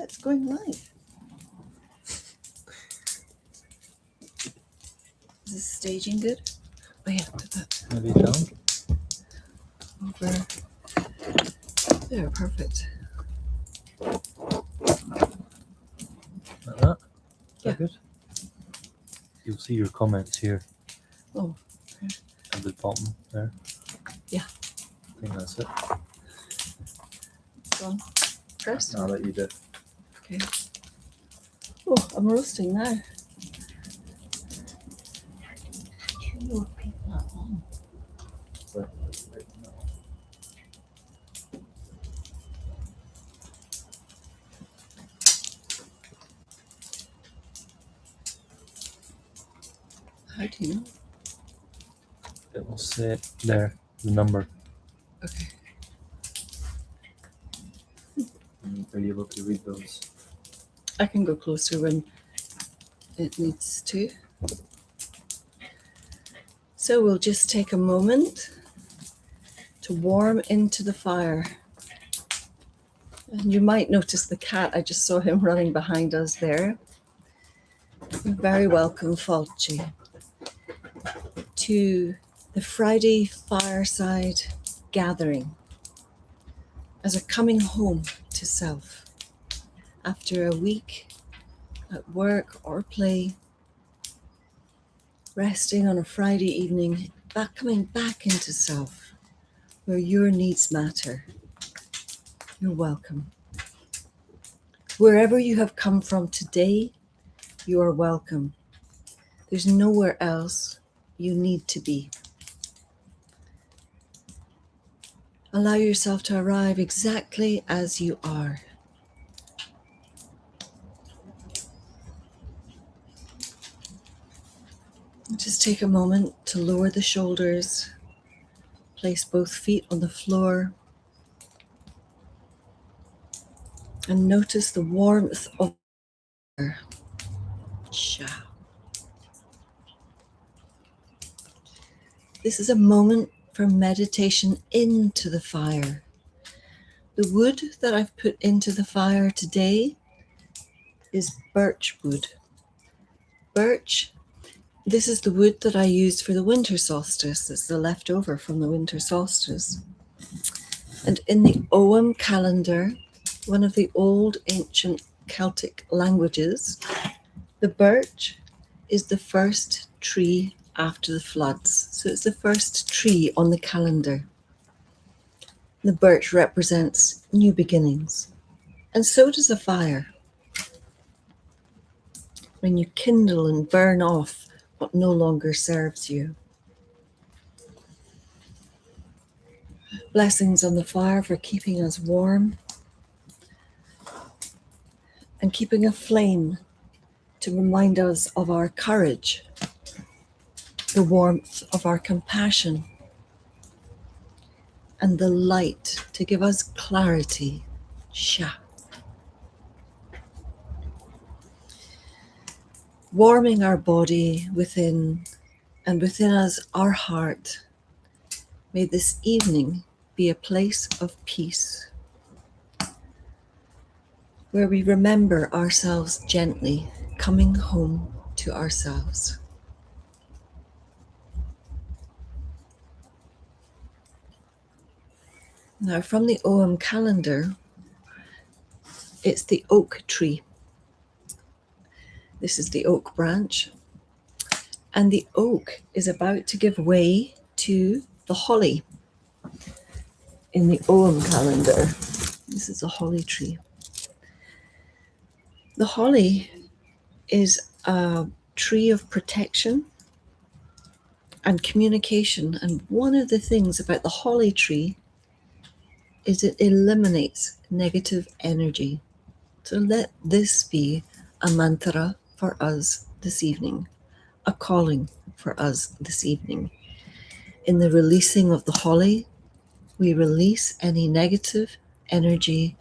it's going live. Is this staging good? Oh yeah, put that Maybe down. over. There, perfect. Like that. Is Yeah. that good? You'll see your comments here. Oh. At the bottom there. Yeah. I think that's it. Go on. Press. Now that you did. Okay. Oh, I'm roasting now. You know people at home. How do you know? It will say there, the number. Okay. Are you able to read those? I can go closer when it needs to. So we'll just take a moment to warm into the fire. And you might notice the cat, I just saw him running behind us there. You're very welcome, Fulci, to the Friday Fireside gathering as a coming home to self after a week at work or play, resting on a Friday evening, coming back into self where your needs matter. You're welcome. Wherever you have come from today, you are welcome. There's nowhere else you need to be. Allow yourself to arrive exactly as you are. Just take a moment to lower the shoulders, place both feet on the floor, and notice the warmth of air. Sha. This is a moment for meditation into the fire. The wood that I've put into the fire today is birch wood. Birch, this is the wood that I used for the winter solstice. It's the leftover from the winter solstice. And in the Ogham calendar, one of the old ancient Celtic languages, the birch is the first tree after the floods. So it's the first tree on the calendar. The birch represents new beginnings. And so does the fire. When you kindle and burn off what no longer serves you. Blessings on the fire for keeping us warm and keeping a flame to remind us of our courage, the warmth of our compassion, and the light to give us clarity. Sha. Warming our body within, and within us our heart. May this evening be a place of peace, where we remember ourselves gently, coming home to ourselves. Now, from the Ogham calendar, it's the oak tree. This is the oak branch. And the oak is about to give way to the holly. In the Ogham calendar, this is a holly tree. The holly is a tree of protection and communication. And one of the things about the holly tree is it eliminates negative energy. So let this be a mantra for us this evening, a calling for us this evening. In the releasing of the holly, we release any negative energy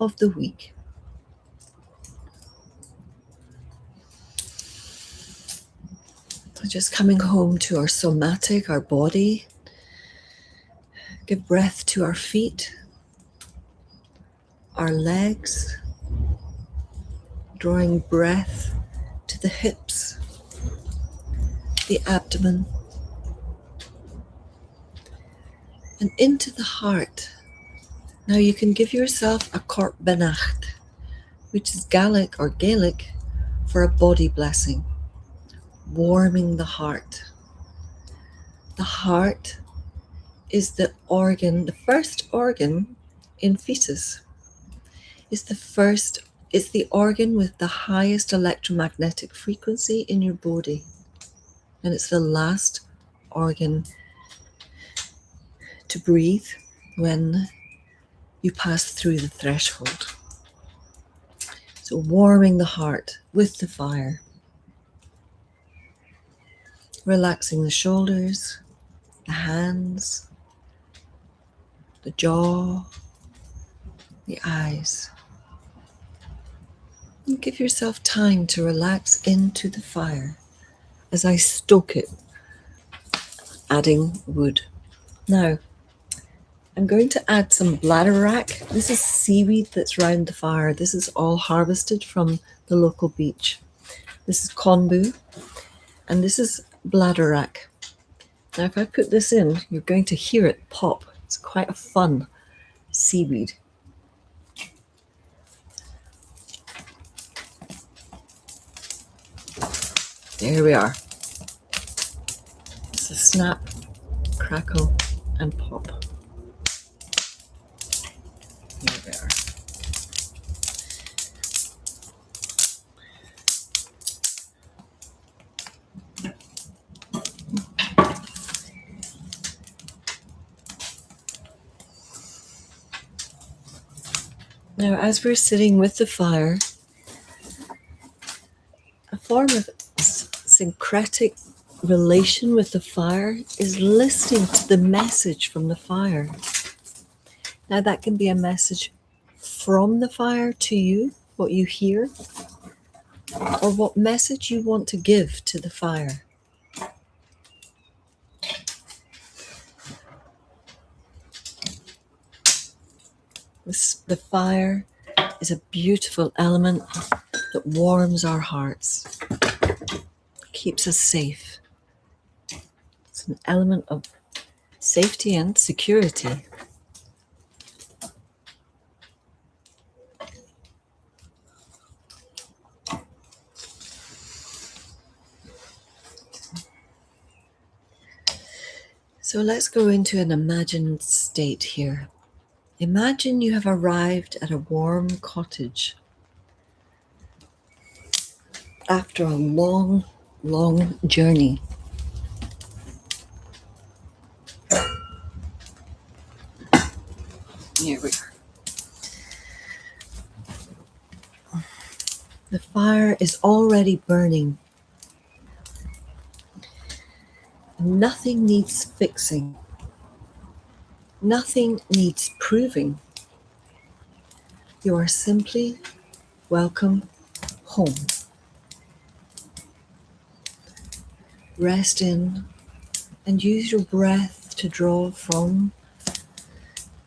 of the week. So just coming home to our somatic, our body. Give breath to our feet, our legs, drawing breath to the hips, the abdomen, and into the heart. Now you can give yourself a Cort Benacht, which is Gaelic for a body blessing, warming the heart. The heart is the first organ in fetus. It's the organ with the highest electromagnetic frequency in your body. And it's the last organ to breathe when you pass through the threshold. So warming the heart with the fire. Relaxing the shoulders, the hands, the jaw, the eyes. And give yourself time to relax into the fire as I stoke it, adding wood. Now, I'm going to add some bladderwrack. This is seaweed that's round the fire. This is all harvested from the local beach. This is konbu, and this is bladderwrack. Now, if I put this in, you're going to hear it pop. It's quite a fun seaweed. There we are. It's a snap, crackle, and pop. There we are. Now, as we're sitting with the fire, a form of syncretic relation with the fire is listening to the message from the fire. Now, that can be a message from the fire to you, what you hear, or what message you want to give to the fire. The fire is a beautiful element that warms our hearts, keeps us safe. It's an element of safety and security. So let's go into an imagined state here. Imagine you have arrived at a warm cottage after a long, long journey. Here we are. The fire is already burning. Nothing needs fixing. Nothing needs proving. You are simply welcome home. Rest in and use your breath to draw from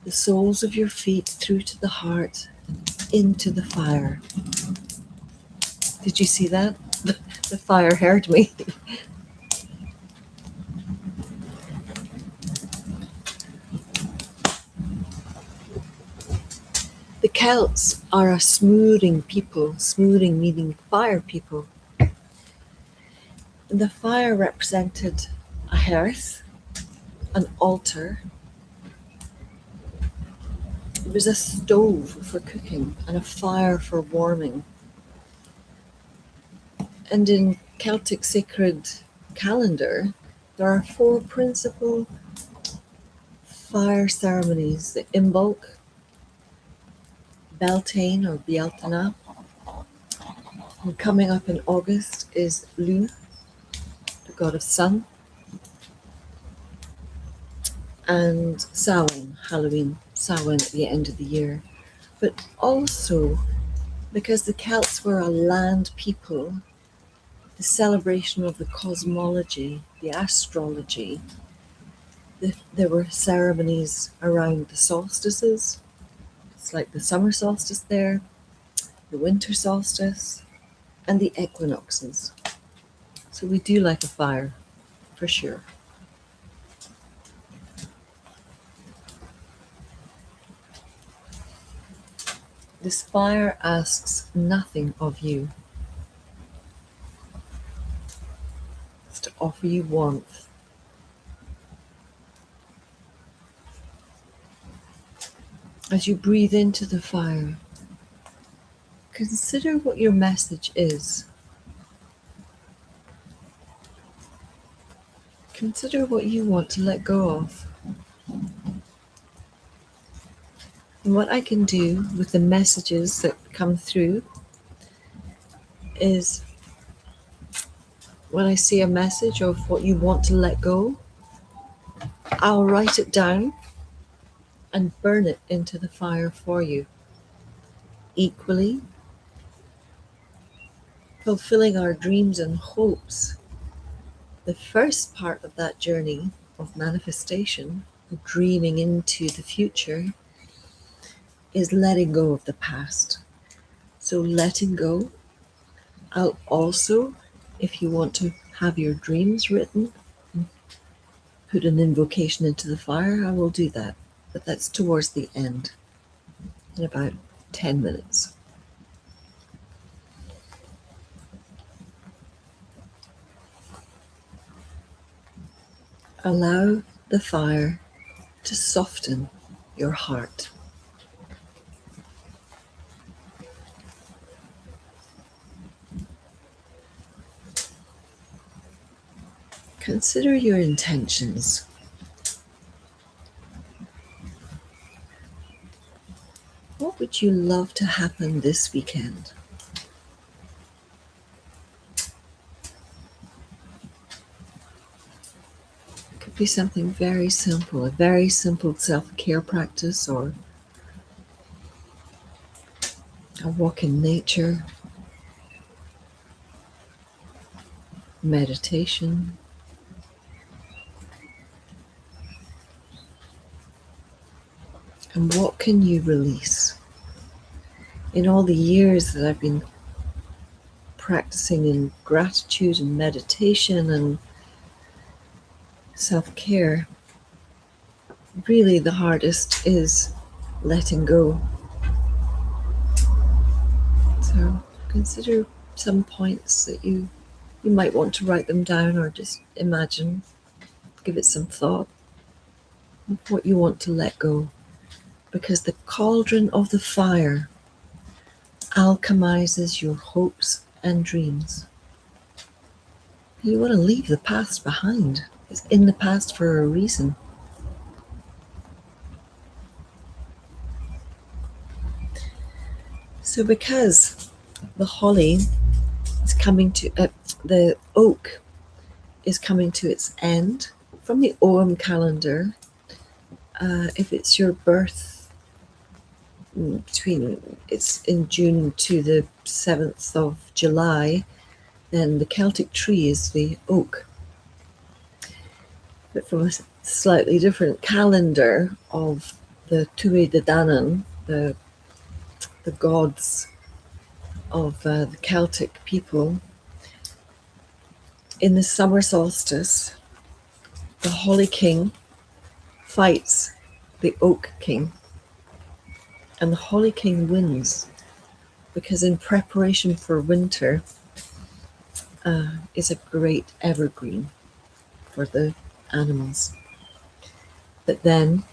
the soles of your feet through to the heart and into the fire. Did you see that? The fire heard me. The Celts are a smoothing people, smoothing meaning fire people. And the fire represented a hearth, an altar. It was a stove for cooking and a fire for warming. And in Celtic sacred calendar, there are 4 principal fire ceremonies: the Imbolc, Beltane or Bealtaine, and coming up in August is Lugh, the god of sun, and Samhain, Halloween, Samhain at the end of the year. But also, because the Celts were a land people, the celebration of the cosmology, the astrology, there were ceremonies around the solstices. It's like the summer solstice there, the winter solstice, and the equinoxes. So we do like a fire, for sure. This fire asks nothing of you. It's to offer you warmth. As you breathe into the fire, consider what your message is. Consider what you want to let go of. And what I can do with the messages that come through is when I see a message of what you want to let go, I'll write it down and burn it into the fire for you. Equally, fulfilling our dreams and hopes. The first part of that journey of manifestation, dreaming into the future, is letting go of the past. So letting go, I'll also, if you want to have your dreams written, put an invocation into the fire, I will do that. But that's towards the end, in about 10 minutes. Allow the fire to soften your heart. Consider your intentions. What would you love to happen this weekend? It could be something very simple, a very simple self-care practice, or a walk in nature, meditation. And what can you release? In all the years that I've been practicing in gratitude and meditation and self-care, really the hardest is letting go. So consider some points that you might want to write them down, or just imagine, give it some thought of what you want to let go. Because the cauldron of the fire alchemizes your hopes and dreams. You want to leave the past behind. It's in the past for a reason. So because the holly is coming to, the oak is coming to its end from the OM calendar, if it's your birth it's in June to the 7th of July, then the Celtic tree is the oak. But from a slightly different calendar of the Tui de Danann, the gods of the Celtic people, in the summer solstice, the Holly King fights the Oak King, and the Holly King wins, because in preparation for winter is a great evergreen for the animals. But then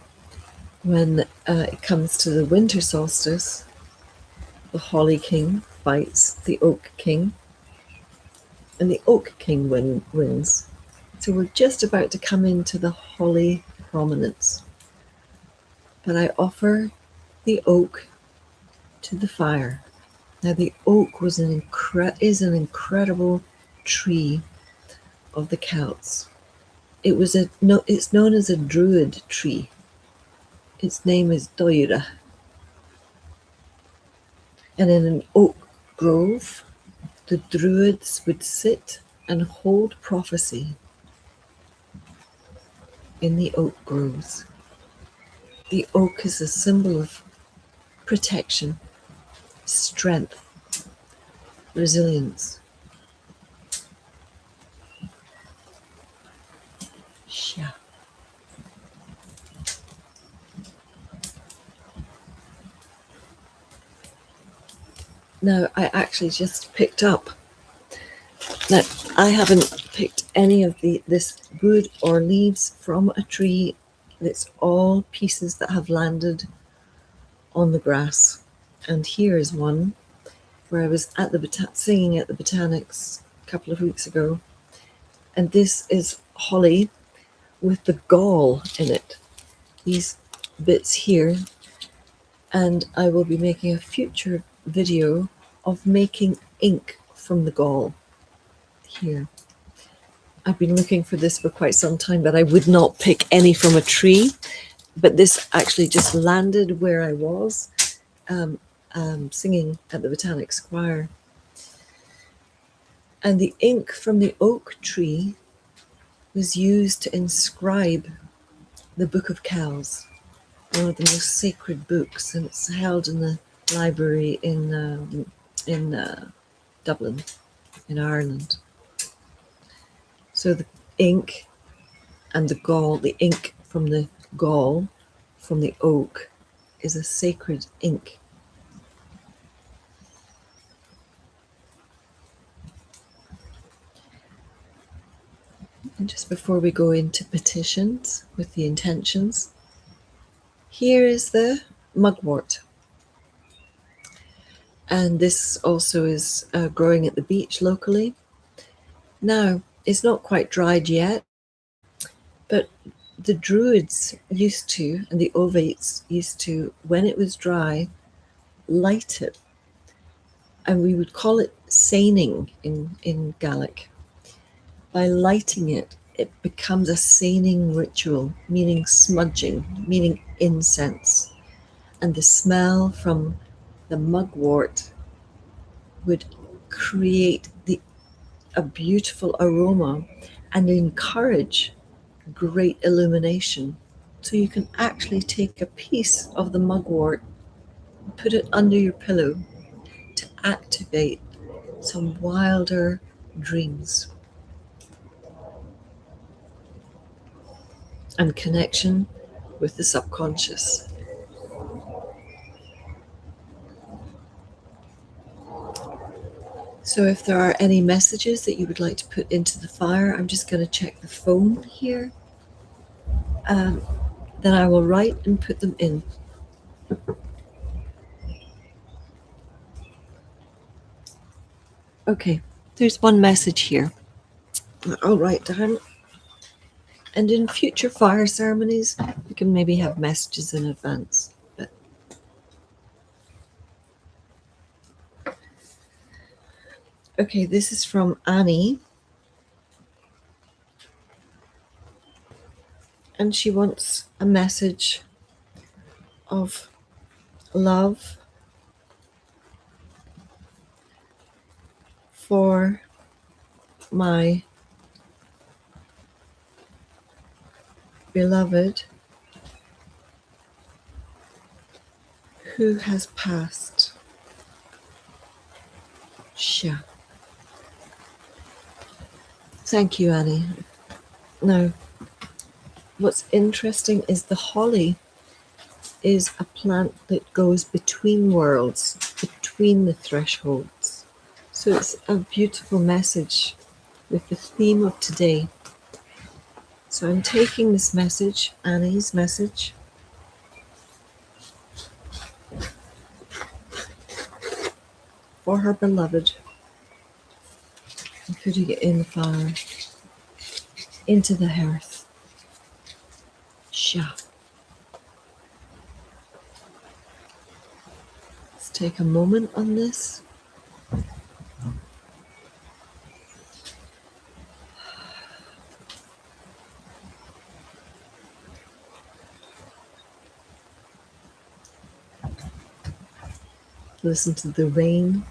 when it comes to the winter solstice, the Holly King fights the Oak King, and the Oak King wins. So we're just about to come into the Holly prominence. But I offer the oak to the fire. Now the oak was is an incredible tree of the Celts. It's known as a druid tree. Its name is Doira. And in an oak grove, the druids would sit and hold prophecy in the oak groves. The oak is a symbol of protection, strength, resilience. Yeah. Now, I actually just picked up that I haven't picked any of this wood or leaves from a tree. It's all pieces that have landed on the grass. And here is one where I was at the singing at the Botanics a couple of weeks ago. And this is holly with the gall in it. These bits here. And I will be making a future video of making ink from the gall here. I've been looking for this for quite some time, but I would not pick any from a tree. But this actually just landed where I was singing at the Botanics Choir. And the ink from the oak tree was used to inscribe the Book of Kells, one of the most sacred books, and it's held in the library in Dublin, in Ireland. So the ink and the gall, the ink from the gall from the oak is a sacred ink. And just before we go into petitions with the intentions, here is the mugwort. And this also is growing at the beach locally. Now, it's not quite dried yet, but the Druids used to, and the Ovates used to, when it was dry, light it. And we would call it seining in Gaelic. By lighting it, it becomes a seining ritual, meaning smudging, meaning incense. And the smell from the mugwort would create a beautiful aroma and encourage great illumination. So you can actually take a piece of the mugwort, put it under your pillow to activate some wilder dreams and connection with the subconscious. So if there are any messages that you would like to put into the fire, I'm just going to check the phone here. Then I will write and put them in. Okay, there's one message here. I'll write down. And in future fire ceremonies, we can maybe have messages in advance. But okay, this is from Annie. And she wants a message of love for my beloved who has passed. Sure. Thank you, Annie. Now, what's interesting is the holly is a plant that goes between worlds, between the thresholds. So it's a beautiful message with the theme of today. So I'm taking this message, Annie's message, for her beloved, and putting it in the fire, into the hearth. Sha. Let's take a moment on this. Listen to the rain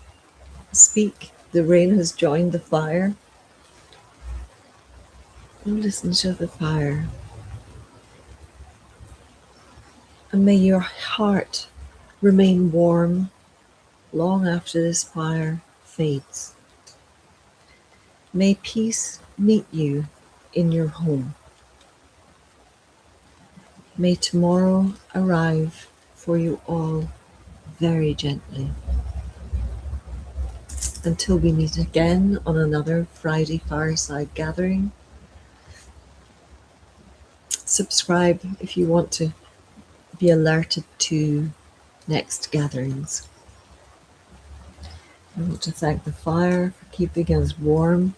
speak. The rain has joined the fire. And listen to the fire. And may your heart remain warm long after this fire fades. May peace meet you in your home. May tomorrow arrive for you all very gently. Until we meet again on another Friday Fireside gathering, subscribe if you want to be alerted to next gatherings. I want to thank the fire for keeping us warm,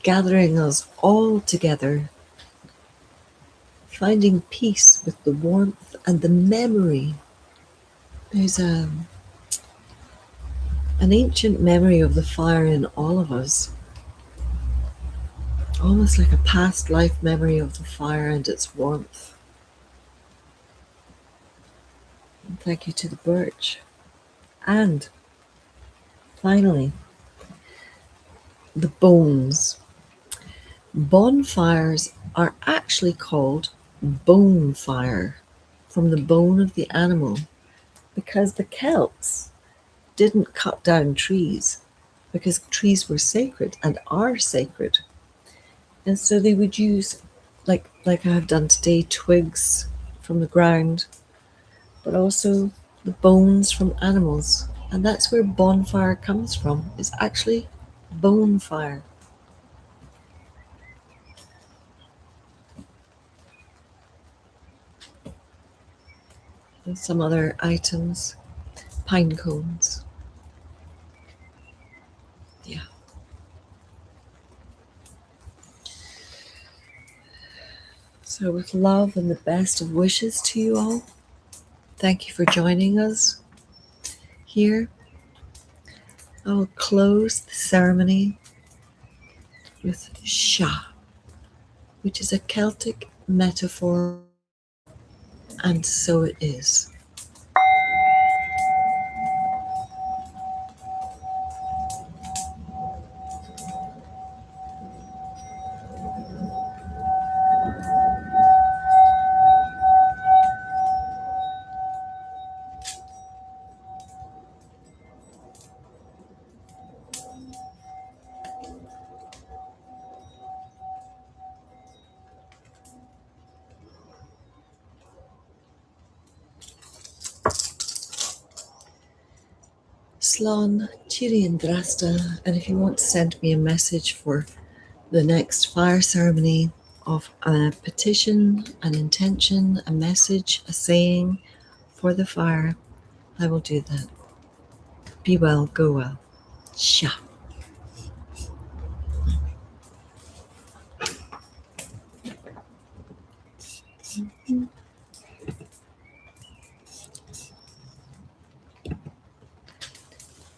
gathering us all together, finding peace with the warmth and the memory. There's an ancient memory of the fire in all of us, almost like a past life memory of the fire and its warmth. And thank you to the birch. And finally, the bones. Bonfires are actually called bone fire, from the bone of the animal, because the Celts didn't cut down trees, because trees were sacred and are sacred. And so they would use, like I have done today, twigs from the ground, but also the bones from animals. And that's where bonfire comes from. It's actually bone fire. And some other items, pine cones. Yeah. So with love and the best of wishes to you all, thank you for joining us here. I will close the ceremony with Sha, which is a Celtic metaphor, and so it is. Slán Tírian Drasta, and if you want to send me a message for the next fire ceremony of a petition, an intention, a message, a saying for the fire, I will do that. Be well, go well. Sha.